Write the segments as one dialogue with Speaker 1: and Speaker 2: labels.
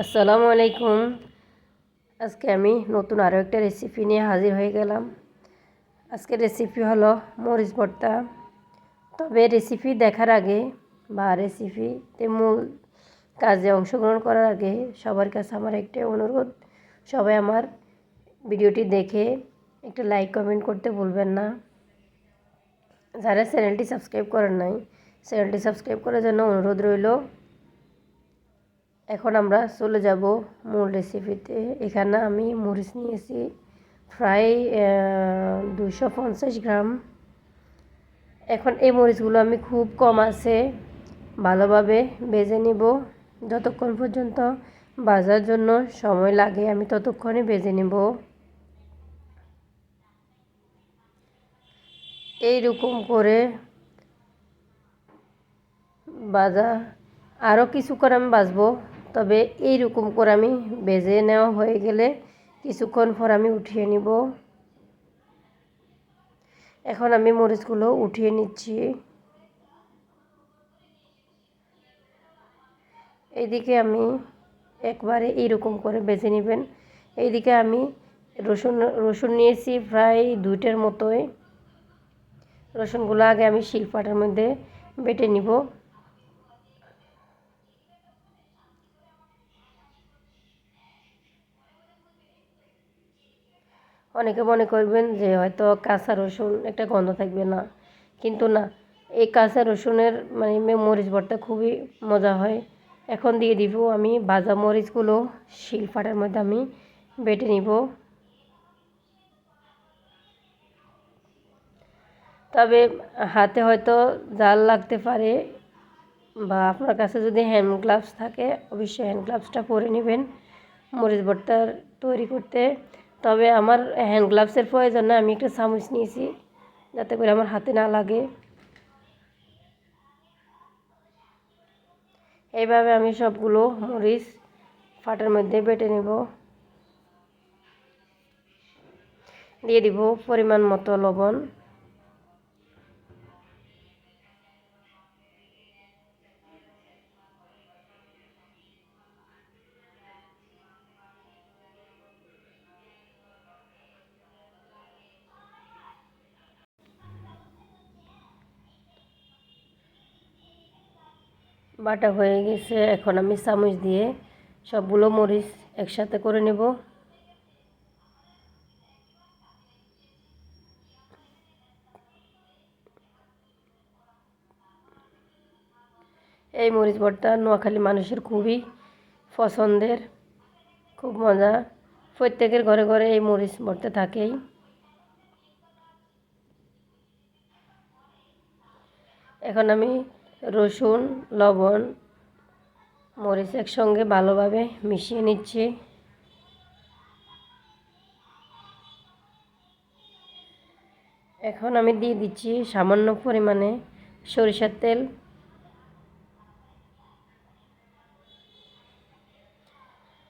Speaker 1: আসসালামু আলাইকুম। আজকে আমি নতুন আরও একটা রেসিপি নিয়ে হাজির হয়ে গেলাম। আজকের রেসিপি হলো মরিচ ভর্তা। তবে রেসিপি দেখার আগে বা রেসিপিতে মূল কাজে অংশগ্রহণ করার আগে সবার কাছে আমার একটা অনুরোধ, সবাই আমার ভিডিওটি দেখে একটা লাইক কমেন্ট করতে ভুলবেন না। যারা চ্যানেলটি সাবস্ক্রাইব করেন নাই, চ্যানেলটি সাবস্ক্রাইব করার জন্য অনুরোধ রইল। এখন আমরা চলে যাব মূল রেসিপিতে। এখানে আমি মরিচ নিয়েছি প্রায় 250 গ্রাম। এখন এই মরিচগুলো আমি খুব কম আছে ভালোভাবে ভেজে নিব। যতক্ষণ পর্যন্ত ভাজার জন্য সময় লাগে আমি ততক্ষণই ভেজে নিব। এইরকম করে ভাজা আরও কিছুক্ষণ আমি ভাজবো। তবে এইরকম করে আমি ভেজে নেওয়া হয়ে গেলে কিছুক্ষণ পর আমি উঠিয়ে নিব। এখন আমি মরিচগুলো উঠিয়ে নিচ্ছি। এইদিকে আমি একবারে এইরকম করে ভেজে নেবেন। এইদিকে আমি রসুন নিয়েছি প্রায় 2টার মতোই। রসুনগুলো আগে আমি শিলপাটার মধ্যে বেটে নিব। অনেকে মনে করবেন যে হয়তো কাঁচা রসুন একটা গন্ধ থাকবে না, কিন্তু না, এই কাঁচা রসুনের মরিচ ভর্তা খুবই মজা হয়। এখন দিয়ে দিব আমি ভাজা মরিচগুলো শিলপাটার মধ্যে আমি বেটে নিব। তবে হাতে হয়তো জাল লাগতে পারে, বা আপনার কাছে যদি হ্যান্ড গ্লাভস থাকে অবশ্যই হ্যান্ড গ্লাভসটা পরে নেবেন মরিচ ভর্তা তৈরি করতে। তবে আমার হ্যান্ড গ্লাভসের প্রয়োজন না, আমি একটা চামচ নিয়েছি যাতে করে আমার হাতে না লাগে। এইভাবে আমি সবগুলো মরিচ ফাটার মধ্যে বেটে নেব। দিয়ে দিব পরিমাণ মতো লবণ। বাটা হয়ে গেছে। এখন আমি চামচ দিয়ে সবগুলো মরিচ একসাথে করে নেব। এই মরিচ ভর্তা নোয়াখালী মানুষের খুবই পছন্দের, খুব মজা। প্রত্যেকের ঘরে ঘরে এই মরিচ ভর্তা থাকেই। এখন আমি রসুন, লবণ, মরিচ একসঙ্গে ভালোভাবে মিশিয়ে নিচ্ছি। এখন আমি দিয়ে দিচ্ছি সামান্য পরিমাণে সরিষার তেল।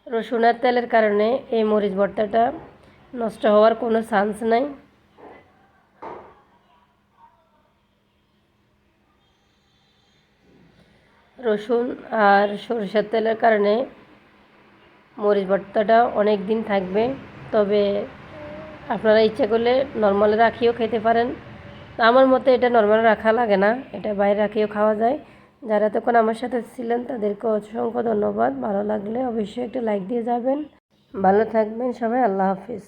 Speaker 1: রসুন আর তেলের কারণে এই মরিচ ভর্তাটা নষ্ট হওয়ার কোনো চান্স নাই। রসুন আর সরিষার তেলের কারণে মরিচ ভর্তাটা অনেক দিন থাকবে। তবে আপনারা ইচ্ছা করলে নর্মালে রাখিও খেতে পারেন। আমার মতে এটা নর্মালে রাখা লাগে না, এটা বাইরে রাখিও খাওয়া যায়। যারা এতক্ষণ আমার সাথে ছিলেন তাদেরকে অসংখ্য ধন্যবাদ। ভালো লাগলে অবশ্যই একটা লাইক দিয়ে যাবেন। ভালো থাকবেন সবাই। আল্লাহ হাফিজ।